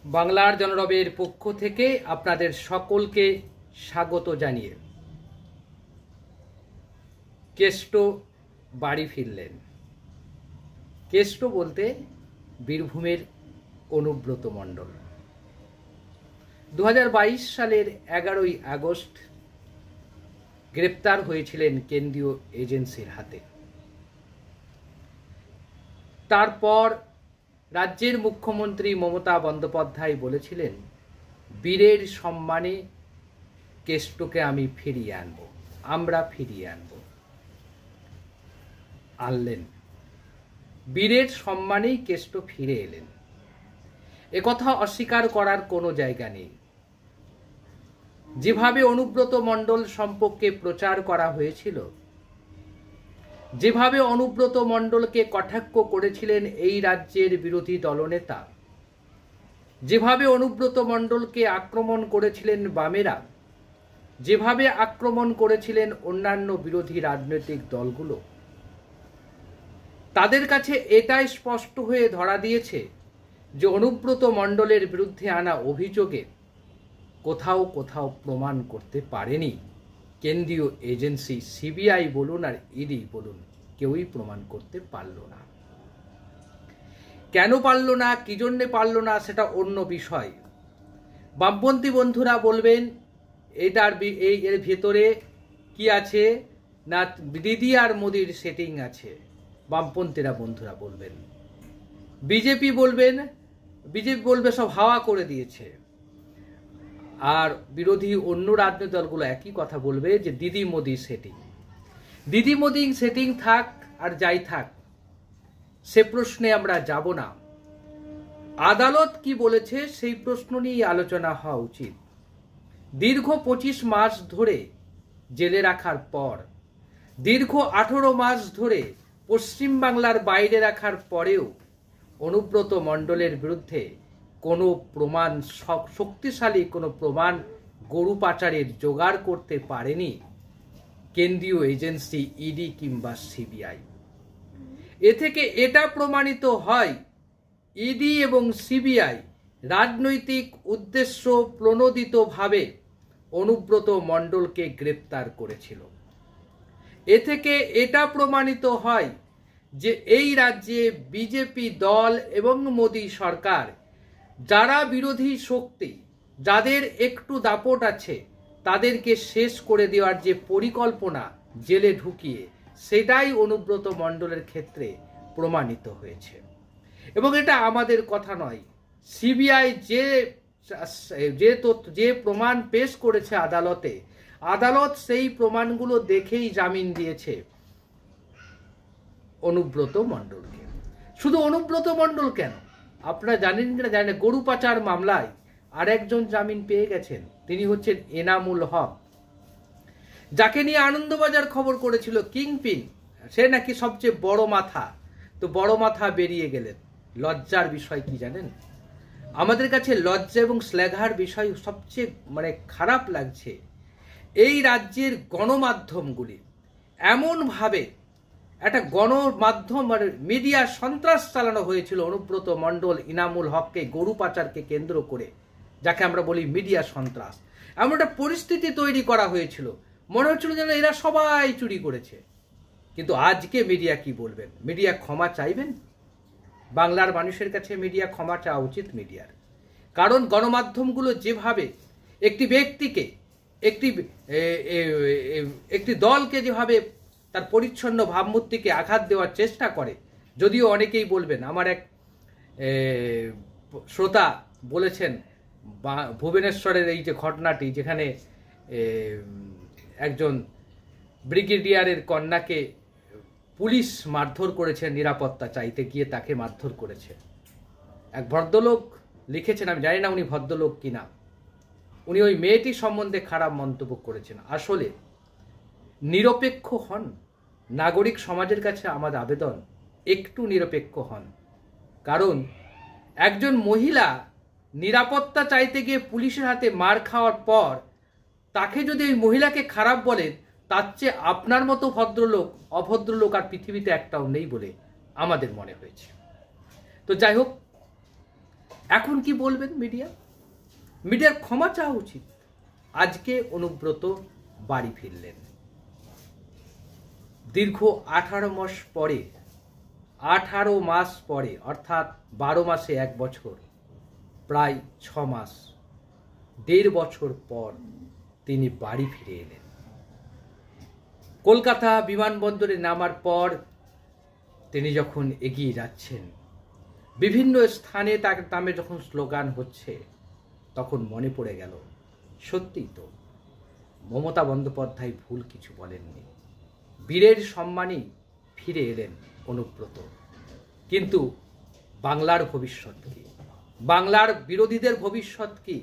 বাংলার জনরবের পক্ষ থেকে আপনাদের সকলকে স্বাগত জানিয়ে কেষ্ট বাড়ি ফিরলেন। কেষ্ট বলতে বীরভূমের অনুব্রত মণ্ডল 2022 সালের 11ই আগস্ট গ্রেপ্তার হয়েছিলেন কেন্দ্রীয় এজেন্সির হাতে। তারপর রাজ্যের মুখ্যমন্ত্রী মমতা বন্দ্যোপাধ্যায় বলেছিলেন, বীরের সম্মানে কেষ্টকে আমি ফিরিয়ে আনব, আমরা ফিরিয়ে আনব। আনলেন, বীরের সম্মানেই কেষ্ট ফিরে এলেন। একথা অস্বীকার করার কোনো জায়গা নেই। যেভাবে অনুব্রত মণ্ডল সম্পর্কে প্রচার করা হয়েছিল, যেভাবে অনুব্রত মণ্ডলকে কটাক্ষ করেছিলেন এই রাজ্যের বিরোধী দলনেতা, যেভাবে অনুব্রত মণ্ডলকে আক্রমণ করেছিলেন বামেরা, যেভাবে আক্রমণ করেছিলেন অন্যান্য বিরোধী রাজনৈতিক দলগুলো, তাদের কাছে এটাই স্পষ্ট হয়ে ধরা দিয়েছে যে অনুব্রত মণ্ডলের বিরুদ্ধে আনা অভিযোগে কোথাও কোথাও প্রমাণ করতে পারেনি কেন্দ্রীয় এজেন্সি, সিবিআই বলুন আর ইডি বলুন, কেউই প্রমাণ করতে পারল না। কেন পারল না, কি জন্যে পারল না, সেটা অন্য বিষয়। বামপন্থী বন্ধুরা বলবেন এর ভেতরে কি আছে না, দিদি আর মোদির সেটিং আছে, বামপন্থীরা বন্ধুরা বলবেন। বিজেপি বলবে সব হাওয়া করে দিয়েছে। আর বিরোধী অন্য রাজনৈতিক দলগুলো একই কথা বলবে যে দিদি মোদি সেটিং। দিদি মোদি সেটিং থাক আর যাই থাক, সে প্রশ্নে আমরা যাব না। আদালত কি বলেছে সেই প্রশ্ন নিয়ে আলোচনা হওয়া উচিত। দীর্ঘ 25 মাস ধরে জেলে রাখার পর, দীর্ঘ 18 মাস ধরে পশ্চিমবাংলার বাইরে রাখার পরেও অনুব্রত মণ্ডলের বিরুদ্ধে কোনো প্রমাণ, শক্তিশালী কোনো প্রমাণ গরু পাচারের জোগাড় করতে পারেনি কেন্দ্রীয় এজেন্সি ইডি কিংবা সিবিআই। এ থেকে এটা প্রমাণিত হয় ইডি এবং সিবিআই রাজনৈতিক উদ্দেশ্য প্রণোদিতভাবে অনুব্রত মণ্ডলকে গ্রেপ্তার করেছিল। এ থেকে এটা প্রমাণিত হয় যে এই রাজ্যে বিজেপি দল এবং মোদী সরকার, যারা বিরোধী শক্তি, যাদের একটু দাপট আছে, তাদেরকে শেষ করে দেওয়ার যে পরিকল্পনা জেলে ঢুকিয়ে, সেটাই অনুব্রত মণ্ডলের ক্ষেত্রে প্রমাণিত হয়েছে। এবং এটা আমাদের কথা নয়, সিবিআই যে প্রমাণ পেশ করেছে আদালতে, আদালত সেই প্রমাণগুলো দেখেই জামিন দিয়েছে অনুব্রত মণ্ডলকে। শুধু অনুব্রত মণ্ডল কেন, আপনারা জানেন কিনা জানেন, গরু পাচার মামলায় আরেকজন জামিন পেয়ে গেছেন। তিনি হচ্ছেন এনামুল হক, যাকে নিয়ে আনন্দবাজার খবর করেছিল কিংপিন, সে নাকি সবচেয়ে বড় মাথা। তো বড় মাথা বেরিয়ে গেলেন। লজ্জার বিষয় কি জানেন, আমাদের কাছে লজ্জা এবং শ্লাঘার বিষয় সবচেয়ে খারাপ লাগছে, এই রাজ্যের গণমাধ্যমগুলি এমনভাবে একটা গণমাধ্যম মিডিয়া সন্ত্রাস চালানো হয়েছিল অনুব্রত মণ্ডল, ইনামুল হককে, গরু পাচারকে কেন্দ্র করে, যাকে আমরা বলি মিডিয়া সন্ত্রাস। এমন একটা পরিস্থিতি তৈরি করা হয়েছিল, মনে হচ্ছিল যেন এরা সবাই চুরি করেছে। কিন্তু আজকে মিডিয়া কি বলবেন? মিডিয়া ক্ষমা চাইবেন? বাংলার মানুষের কাছে মিডিয়া ক্ষমা চাওয়া উচিত মিডিয়ার। কারণ গণমাধ্যমগুলো যেভাবে একটি ব্যক্তিকে, একটি দলকে যেভাবে তার পরিচ্ছন্ন ভাবমূর্তিকে আঘাত দেওয়ার চেষ্টা করে, যদিও অনেকেই বলবেন, আমার এক শ্রোতা বলেছেন ভুবনেশ্বরের এই যে ঘটনাটি, যেখানে একজন ব্রিগেডিয়ারের কন্যাকে পুলিশ মারধর করেছে, নিরাপত্তা চাইতে গিয়ে তাকে মারধর করেছে। এক ভদ্রলোক লিখেছেন, আমি জানি না উনি ভদ্রলোক কিনা, উনি ওই মেয়েটি সম্বন্ধে খারাপ মন্তব্য করেছেন। আসলে নিরপেক্ষ হন, নাগরিক সমাজের কাছে আমার আবেদন, একটু নিরপেক্ষ হন। কারণ একজন মহিলা নিরাপত্তা চাইতে গিয়ে পুলিশের হাতে মার খাওয়ার পর তাকে যদি ওই মহিলাকে খারাপ বলেন, তার চেয়ে আপনার মতো ভদ্রলোক, অভদ্রলোক আর পৃথিবীতে একটাও নেই বলে আমাদের মনে হয়েছে। তো যাই হোক, এখন কি বলবেন মিডিয়ার ক্ষমা চাওয়া উচিত। আজকে অনুব্রত বাড়ি ফিরলেন দীর্ঘ 18 মাস পরে, অর্থাৎ 12 মাসে 1 বছর, প্রায় 6 মাস, 1.5 বছর পর তিনি বাড়ি ফিরে এলেন। কলকাতা বিমানবন্দরে নামার পর তিনি যখন এগিয়ে যাচ্ছেন, বিভিন্ন স্থানে তার নামে যখন স্লোগান হচ্ছে, তখন মনে পড়ে গেল সত্যিই তো মমতা বন্দ্যোপাধ্যায় ভুল কিছু বলেননি। বীরের সম্মানে ফিরে এলেন অনুব্রত। কিন্তু বাংলার ভবিষ্যৎ কি, বাংলার বিরোধীদের ভবিষ্যৎ কি,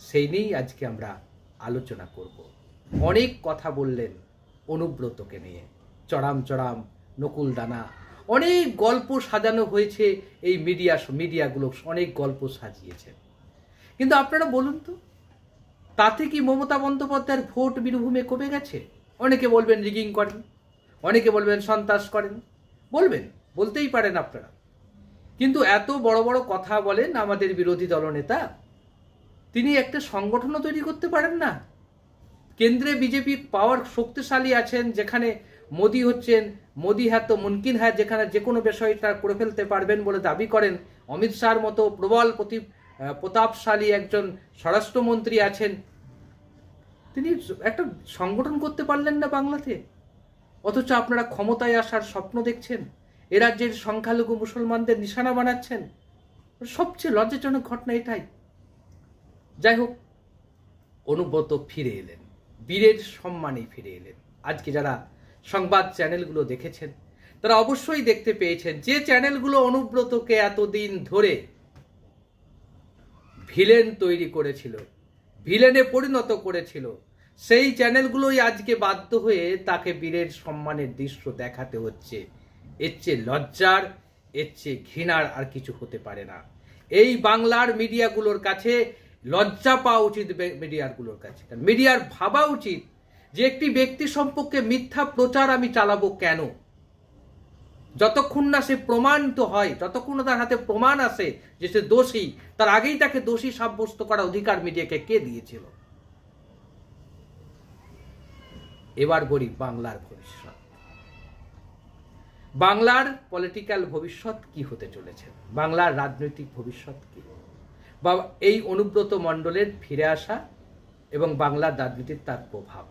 সেই নিয়েই আজকে আমরা আলোচনা করব। অনেক কথা বললেন অনুব্রতকে নিয়ে, চড়াম নকুলদানা, অনেক গল্প সাজানো হয়েছে। এই মিডিয়াগুলো অনেক গল্প সাজিয়েছে। কিন্তু আপনারা বলুন তো, তাতে কি মমতা বন্দ্যোপাধ্যায়ের ভোট বীরভূমে কমে গেছে? অনেকে বলবেন রিগিং করেন, অনেকে বলবেন সন্ত্রাস করেন, বলতেই পারেন আপনারা। কিন্তু এত বড় বড় কথা বলেন আমাদের বিরোধী দলনেতা, তিনি একটা সংগঠনও তৈরি করতে পারেন না। কেন্দ্রে বিজেপি পাওয়ার শক্তিশালী আছেন, যেখানে মোদি হচ্ছেন, মোদি হ্যাঁ তো মুমকিন হ্যাঁ, যেখানে যে কোনো বিষয়টা করে ফেলতে পারবেন বলে দাবি করেন। অমিত শাহর মতো প্রবল প্রতাপশালী একজন স্বরাষ্ট্রমন্ত্রী আছেন, তিনি একটা সংগঠন করতে পারলেন না বাংলাতে। অথচ আপনারা ক্ষমতায় আসার স্বপ্ন দেখছেন, এ রাজ্যের সংখ্যালঘু মুসলমানদের নিশানা বানাচ্ছেন। সবচেয়ে লজ্জাজনক ঘটনা এটাই। যাই হোক, অনুব্রত ফিরে এলেন, বীরের সম্মানে ফিরে এলেন। আজকে যারা সংবাদ চ্যানেলগুলো দেখেছেন, তারা অবশ্যই দেখতে পেয়েছেন যে চ্যানেলগুলো অনুব্রতকে এতদিন ধরে ভিলেন তৈরি করেছিল, ভিলেনে পরিণত করেছিল, সেই চ্যানেলগুলোই আজকে বাধ্য হয়ে তাকে বীরের সম্মানের দৃশ্য দেখাতে হচ্ছে। এর চেয়ে লজ্জার, এর চেয়ে ঘৃণার আর কিছু হতে পারে না। এই বাংলার মিডিয়াগুলোর কাছে লজ্জা পাওয়া উচিত। মিডিয়াগুলোর কাছে মিডিয়ার ভাবা উচিত যে একটি ব্যক্তি সম্পর্কে মিথ্যা প্রচার আমি চালাবো কেন? যতক্ষণ না সে প্রমাণিত হয়, যতক্ষণ না তার হাতে প্রমাণ আসে যে সে দোষী, তার আগেই তাকে দোষী সাব্যস্ত করার অধিকার মিডিয়াকে কে দিয়েছিল? এবার বলি বাংলার ভবিষ্যৎ, বাংলার পলিটিক্যাল ভবিষ্যৎ কি হতে চলেছে, বাংলার রাজনৈতিক ভবিষ্যৎ কি, বা এই অনুব্রত মণ্ডলের ফিরে আসা এবং বাংলার রাজনীতির তার প্রভাব।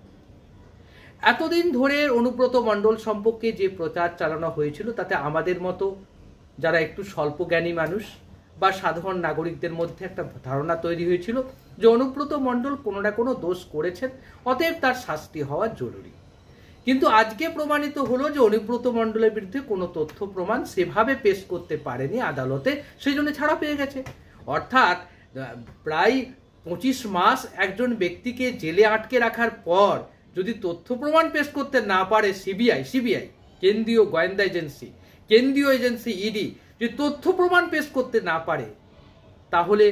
এতদিন ধরে অনুব্রত মণ্ডল সম্পর্কে যে প্রচার চালানো হয়েছিল, তাতে আমাদের মতো যারা একটু স্বল্প জ্ঞানী মানুষ বা সাধারণ নাগরিকদের মধ্যে একটা ধারণা তৈরি হয়েছিল যে অনুব্রত মণ্ডল কোনো না কোনো দোষ করেছেন, অতএব তার শাস্তি হওয়া জরুরি। কিন্তু আজকে প্রমাণিত হলো যে অনুব্রত মণ্ডলের বিরুদ্ধে কোনো তথ্য প্রমাণ সেভাবে পেশ করতে পারেনি আদালতে, সেই জন্য ছাড়া পেয়ে গেছে। অর্থাৎ প্রায় 25 মাস একজন ব্যক্তিকে জেলে আটকে রাখার পর যদি তথ্য প্রমাণ পেশ করতে না পারে সিবিআই কেন্দ্রীয় গোয়েন্দা এজেন্সি, কেন্দ্রীয় এজেন্সি ইডি, যে তথ্য প্রমাণ পেশ করতে না পারে, তাহলে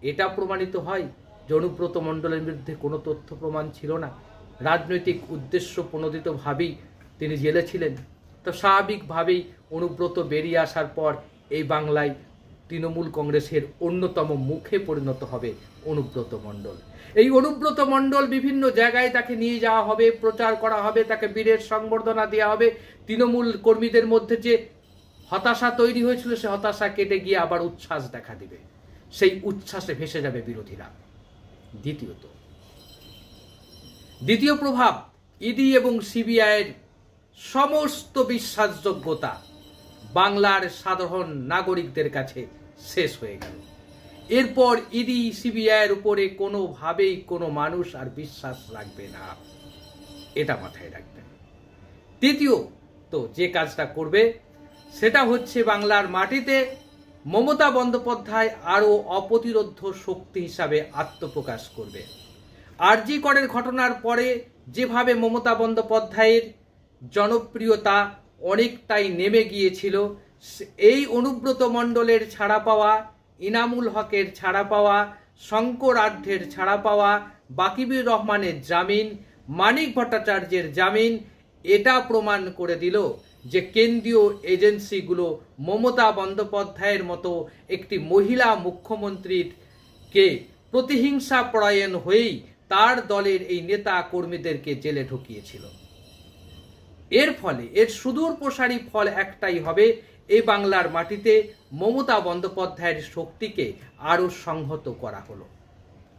এটা প্রমাণিত হয় যে অনুব্রত মণ্ডলের বিরুদ্ধে কোনো তথ্য প্রমাণ ছিল না, রাজনৈতিক উদ্দেশ্য প্রণোদিতভাবেই তিনি জেলে ছিলেন। তো স্বাভাবিকভাবেই অনুব্রত বেরিয়ে আসার পর এই বাংলায় তৃণমূল কংগ্রেসের অন্যতম মুখে পরিণত হবে অনুব্রত মণ্ডল। এই অনুব্রত মণ্ডল বিভিন্ন জায়গায় তাকে নিয়ে যাওয়া হবে, প্রচার করা হবে, তাকে বীরের সংবর্ধনা দেওয়া হবে। তৃণমূল কর্মীদের মধ্যে যে হতাশা তৈরি হয়েছিল, সে হতাশা কেটে গিয়ে আবার উচ্ছ্বাস দেখা দিবে, সেই উচ্ছ্বাসে ভেসে যাবে বিরোধীরা। দ্বিতীয় প্রভাব, ইডি এবং সিবিআইয়ের সমস্ত বিশ্বাসযোগ্যতা বাংলার সাধারণ নাগরিকদের কাছে শেষ হয়ে গেল। এরপর ইডি সিবিআইয়ের উপরে কোনোভাবেই কোনো মানুষ আর বিশ্বাস রাখবে না, এটা মাথায় রাখবেন। তৃতীয় তো যে কাজটা করবে সেটা হচ্ছে বাংলার মাটিতে মমতা বন্দ্যোপাধ্যায় আরও অপ্রতিরোধ্য শক্তি হিসাবে আত্মপ্রকাশ করবে। আরজি করের ঘটনার পরে যেভাবে মমতা বন্দ্যোপাধ্যায়ের জনপ্রিয়তা অনেকটাই নেমে গিয়েছিল, এই অনুব্রত মণ্ডলের ছাড়া পাওয়া, ইনামুল হকের ছাড়া পাওয়া, শঙ্কর আঢ্যের ছাড়া পাওয়া, বাকিবুর রহমানের জামিন, মানিক ভট্টাচার্যের জামিন, এটা প্রমাণ করে দিল যে কেন্দ্রীয় এজেন্সিগুলো মমতা বন্দ্যোপাধ্যায়ের মতো একটি মহিলা মুখ্যমন্ত্রীর কে প্রতিহিংসা পরায়ণ হয়েই তার দলের এই নেতা কর্মীদেরকে জেলে ঢুকিয়েছিল। এর ফলে এর সুদূর প্রসারী ফল একটাই হবে, এই বাংলার মাটিতে মমতা বন্দ্যোপাধ্যায়ের শক্তিকে আরও সংহত করা হলো,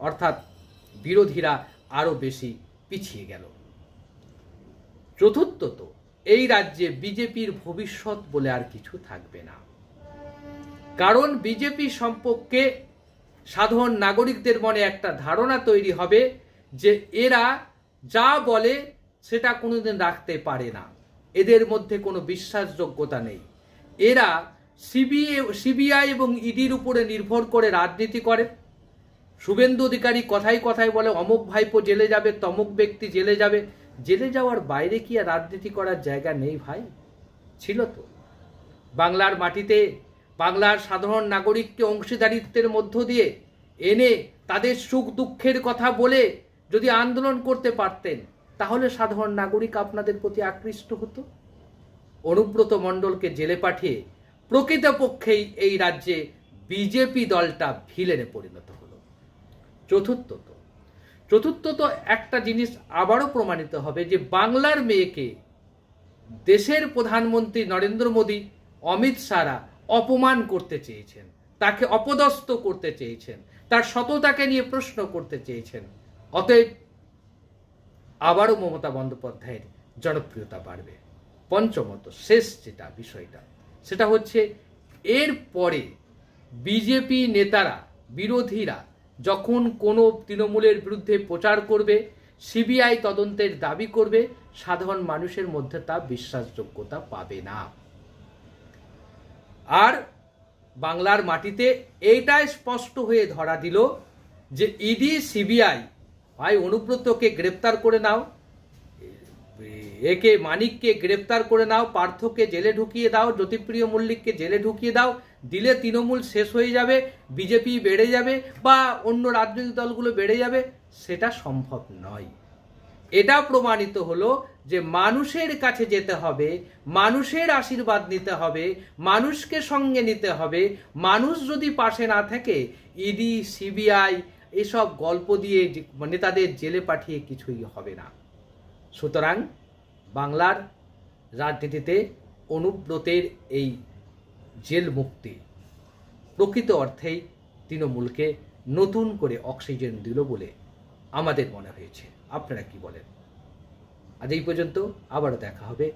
অর্থাৎ বিরোধীরা আরও বেশি পিছিয়ে গেল। চতুর্থত, এই রাজ্যে বিজেপির ভবিষ্যৎ বলে আর কিছু থাকবে না। কারণ বিজেপি সম্পর্কে সাধারণ নাগরিকদের মনে একটা ধারণা তৈরি হবে যে এরা যা বলে সেটা কোনোদিন রাখতে পারে না, এদের মধ্যে কোনো বিশ্বাসযোগ্যতা নেই, এরা সিবিআই এবং ইডির উপরে নির্ভর করে রাজনীতি করে। শুভেন্দু অধিকারী কথায় কথায় বলে অমুক ভাইপো জেলে যাবে, তমুক ব্যক্তি জেলে যাবে। জেলে যাওয়ার বাইরে কি আর রাজনীতি করার জায়গা নেই ভাই? ছিল তো। বাংলার মাটিতে বাংলার সাধারণ নাগরিককে অংশীদারিত্বের মধ্য দিয়ে এনে তাদের সুখ দুঃখের কথা বলে যদি আন্দোলন করতে পারতেন, তাহলে সাধারণ নাগরিক আপনাদের প্রতি আকৃষ্ট হতো। অনুব্রত মণ্ডলকে জেলে পাঠিয়ে প্রকৃতপক্ষেই এই রাজ্যে বিজেপি দলটা ভিলেনে পরিণত হলো। চতুর্থত একটা জিনিস আবারও প্রমাণিত হবে যে বাংলার মেয়েকে দেশের প্রধানমন্ত্রী নরেন্দ্র মোদী, অমিত শাহরা অপমান করতে চেয়েছেন, তাকে অপদস্থ করতে চেয়েছেন, তার সততাকে নিয়ে প্রশ্ন করতে চেয়েছেন। অতএব আবারও মমতা বন্দ্যোপাধ্যায়ের জনপ্রিয়তা বাড়বে। পঞ্চমত, শেষ যেটা বিষয়টা, সেটা হচ্ছে এর পরে বিজেপি নেতারা, বিরোধীরা যখন কোনো তৃণমূলের বিরুদ্ধে প্রচার করবে, সিবিআই তদন্তের দাবি করবে, সাধারণ মানুষের মধ্যে তা বিশ্বাসযোগ্যতা পাবে না। আর বাংলার মাটিতে এইটাই স্পষ্ট হয়ে ধরা দিল যে ইডি সিবিআই ভাই অনুব্রতকে গ্রেপ্তার করে নাও, একে মানিককে গ্রেপ্তার করে নাও, পার্থকে জেলে ঢুকিয়ে দাও, জ্যোতিপ্রিয় মল্লিককে জেলে ঢুকিয়ে দাও, দিলে তৃণমূল শেষ হয়ে যাবে, বিজেপি বেড়ে যাবে বা অন্য রাজনৈতিক দলগুলো বেড়ে যাবে, সেটা সম্ভব নয়। এটা প্রমাণিত হলো যে মানুষের কাছে যেতে হবে, মানুষের আশীর্বাদ নিতে হবে, মানুষকে সঙ্গে নিতে হবে। মানুষ যদি পাশে না থাকে, ইডি সিবিআই এসব গল্প দিয়ে নেতাদের জেলে পাঠিয়ে কিছুই হবে না। সুতরাং বাংলার রাজনীতিতে অনুব্রতের এই জেল মুক্তি প্রকৃত অর্থেই তৃণমূলকে নতুন করে অক্সিজেন দিল বলে আমাদের মনে হয়েছে। আপনারা কি বলেন? আজ এই পর্যন্ত, আবারও দেখা হবে।